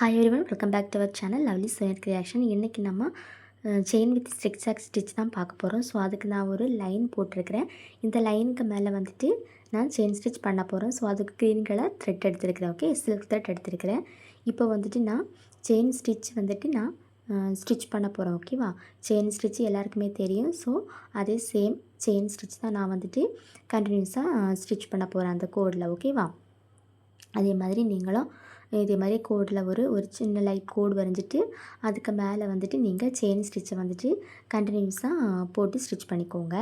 Hi everyone, welcome back to our channel lovely சோயர் creation. இன்றைக்கி நம்ம செயின் வித் ஸ்டிக் ஸ்டிச் தான் பார்க்க போகிறோம். ஸோ அதுக்கு நான் ஒரு லைன் போட்டிருக்கிறேன். இந்த லைனுக்கு மேலே வந்துட்டு நான் செயின் ஸ்டிச் பண்ண போகிறேன். ஸோ அதுக்கு க்ரீன் கலர் த்ரெட் எடுத்துருக்கிறேன். ஓகே, சில்க் த்ரெட் எடுத்துருக்கிறேன். இப்போ வந்துட்டு நான் செயின் ஸ்டிச் வந்துட்டு நான் ஸ்டிச் பண்ண போகிறேன். ஓகேவா, செயின் ஸ்டிச் எல்லாருக்குமே தெரியும். ஸோ அதே சேம் செயின் ஸ்டிச் தான் நான் வந்துட்டு கண்டினியூஸாக ஸ்டிச் பண்ண போகிறேன் அந்த கோடில். ஓகேவா, அதே மாதிரி நீங்களும் இதே மாதிரி கோடில் ஒரு சின்ன லைட் கோடு வரைஞ்சிட்டு அதுக்கு மேலே வந்துட்டு நீங்கள் செயின் ஸ்டிச்சை வந்துட்டு கண்டினியூஸாக போட்டு ஸ்டிச் பண்ணிக்கோங்க.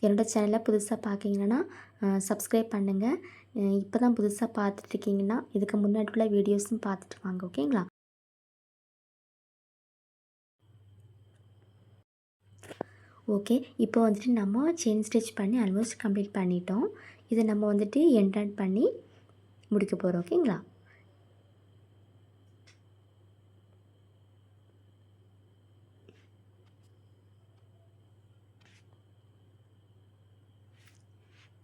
என்னோடய சேனலை புதுசாக பார்க்கிங்கன்னா சப்ஸ்கிரைப் பண்ணுங்கள். இப்போ தான் புதுசாக பார்த்துட்ருக்கீங்கன்னா இதுக்கு முன்னாடி உள்ள வீடியோஸும் பார்த்துட்டு வாங்க. ஓகேங்களா? ஓகே, இப்போ வந்துட்டு நம்ம செயின் ஸ்டிச் பண்ணி ஆல்மோஸ்ட் கம்ப்ளீட் பண்ணிட்டோம். இதை நம்ம வந்துட்டு எண்ட் பண்ணி முடிக்க போகிறோம். ஓகேங்களா?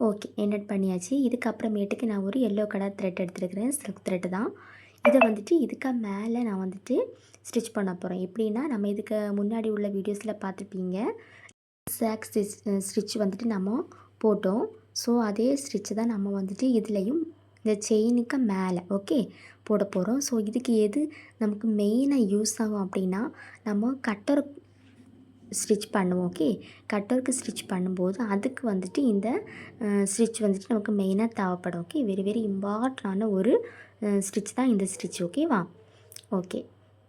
ஓகே, எண்ட் பண்ணியாச்சு. இதுக்கப்புறமேட்டுக்கு நான் ஒரு எல்லோ கலர் த்ரெட் எடுத்துருக்கிறேன். சில்க் த்ரெட்டு தான். இதை வந்துட்டு இதுக்கு மேலே நான் வந்துட்டு ஸ்டிச் பண்ண போகிறேன். எப்படின்னா, நம்ம இதுக்கு முன்னாடி உள்ள வீடியோஸில் பார்த்துருப்பீங்க. சாக் ஸ்டிச் வந்துட்டு நம்ம போட்டோம். ஸோ அதே ஸ்டிச்சு தான் நம்ம வந்துட்டு இதுலேயும் இந்த செயினுக்கு மேலே ஓகே போட போகிறோம். ஸோ இதுக்கு எது நமக்கு மெயினாக யூஸ் ஆகும் அப்படின்னா, நம்ம கட்டர் ஸ்டிச் பண்ணுவோம். ஓகே, கட்டருக்கு ஸ்டிச் பண்ணும்போது அதுக்கு வந்துட்டு இந்த ஸ்டிச் வந்துட்டு நமக்கு மெயினாக தேவைப்படும். ஓகே, வெரி வெரி இம்பார்ட்டண்டான ஒரு ஸ்டிச் தான் இந்த ஸ்டிச். ஓகேவா? Okay,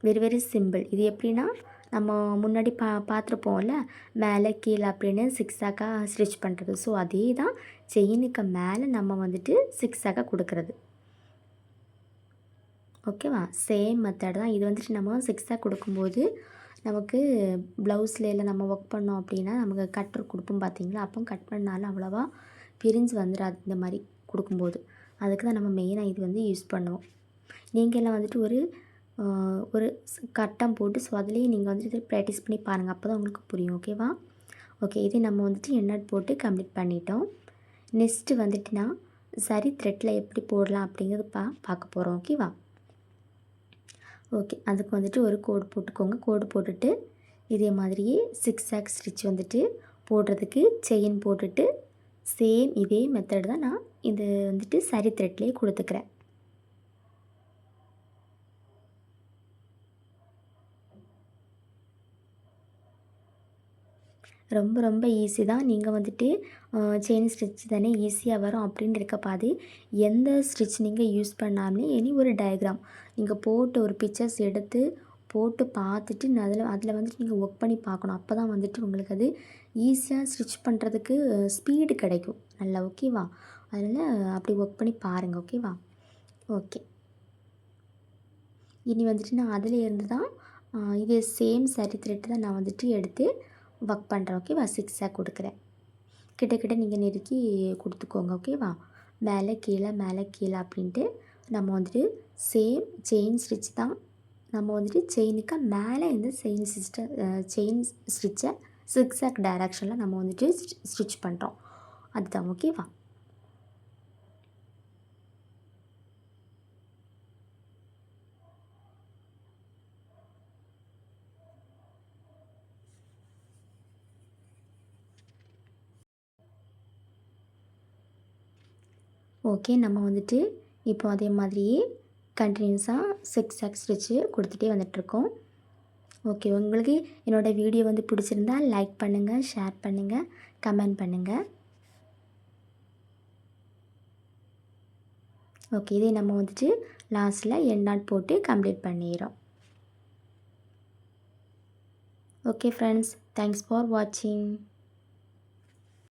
very very simple. இது எப்படின்னா, நம்ம முன்னாடி பார்த்துருப்போம்ல, மேலே கீழே அப்படின்னு சிக்ஸாக்காக ஸ்டிச் பண்ணுறது. ஸோ அதே தான் செயினுக்கு மேலே நம்ம வந்துட்டு சிக்ஸாக்காக கொடுக்குறது. ஓகேவா, சேம் மெத்தட் தான் இது. வந்துட்டு நம்ம சிக்ஸாக கொடுக்கும்போது நமக்கு ப்ளவுஸில் எல்லாம் நம்ம ஒர்க் பண்ணோம் அப்படின்னா நமக்கு கட்டர் கொடுப்போம் பார்த்தீங்களா, அப்போ கட் பண்ணாலும் அவ்வளோவா பிரிஞ்சு வந்துடாது இந்த மாதிரி கொடுக்கும்போது. அதுக்கு தான் நம்ம மெயினாக இது வந்து யூஸ் பண்ணுவோம். நீங்கள் எல்லாம் வந்துட்டு ஒரு கட்டம் போட்டு ஸோ அதுலேயே நீங்கள் வந்துட்டு ப்ராக்டிஸ் பண்ணி பாருங்கள். அப்போ தான் உங்களுக்கு புரியும். ஓகேவா? ஓகே, இதே நம்ம வந்துட்டு எண்ணெய் போட்டு கம்ப்ளீட் பண்ணிட்டோம். நெக்ஸ்ட்டு வந்துட்டு நான் சரி த்ரெட்டில் எப்படி போடலாம் அப்படிங்கிறது பார்க்க போகிறோம். ஓகேவா? ஓகே, அதுக்கு வந்துட்டு ஒரு கோடு போட்டுக்கோங்க. கோடு போட்டுட்டு இதே மாதிரியே சிக்ஸாக் ஸ்டிச் வந்துட்டு போடுறதுக்கு செயின் போட்டுட்டு சேம் இதே மெத்தட் தான் நான் இது வந்துட்டு சரி த்ரெட்லேயே கொடுத்துக்கிறேன். ரொம்ப ரொம்ப ஈஸி தான். நீங்கள் வந்துட்டு செயின் ஸ்டிச் தானே ஈஸியாக வரும் அப்படின்னு இருக்க எந்த ஸ்டிச் நீங்கள் யூஸ் பண்ணாமலே எனி ஒரு டயக்ராம் நீங்கள் போட்டு ஒரு பிக்சர்ஸ் எடுத்து போட்டு பார்த்துட்டு அதில் வந்துட்டு நீங்கள் ஒர்க் பண்ணி பார்க்கணும். அப்போ தான் வந்துட்டு உங்களுக்கு அது ஈஸியாக ஸ்டிச் பண்ணுறதுக்கு ஸ்பீடு கிடைக்கும் நல்லா. ஓகேவா? அதனால் அப்படி ஒர்க் பண்ணி பாருங்கள். ஓகேவா? ஓகே, இனி வந்துட்டு நான் அதில் இருந்து தான் இதே சேம் சரி த்ரெட்டு தான் நான் வந்துட்டு எடுத்து ஒர்க் பண்ணுறேன். ஓகேவா? சிக்ஸாக கொடுக்குறேன். கிட்ட நீங்கள் நெருக்கி கொடுத்துக்கோங்க. ஓகேவா? மேலே கீழே அப்படின்ட்டு நம்ம வந்துட்டு சேம் செயின் ஸ்டிச் தான். நம்ம வந்துட்டு செயினுக்கு மேலே இந்த செயின் ஸ்டிச்சை சிக்ஸாக் டைரக்ஷனில் நம்ம வந்துட்டு ஸ்டிச் பண்ணுறோம். அதுதான். ஓகேவா? ஓகே, நம்ம வந்துட்டு இப்போ அதே மாதிரியே கண்டினியூஸாக சிக்ஸாக் ஸ்டிச்சு கொடுத்துட்டே வந்துட்ருக்கோம். ஓகே, உங்களுக்கு என்னோடய வீடியோ வந்து பிடிச்சிருந்தா லைக் பண்ணுங்கள், ஷேர் பண்ணுங்கள், கமெண்ட் பண்ணுங்கள். ஓகே, இதே நம்ம வந்துட்டு லாஸ்ட்டில் எண்ட் நாட் போட்டு கம்ப்ளீட் பண்ணிடுறோம். ஓகே ஃப்ரெண்ட்ஸ், தேங்க்ஸ் ஃபார் வாட்சிங்.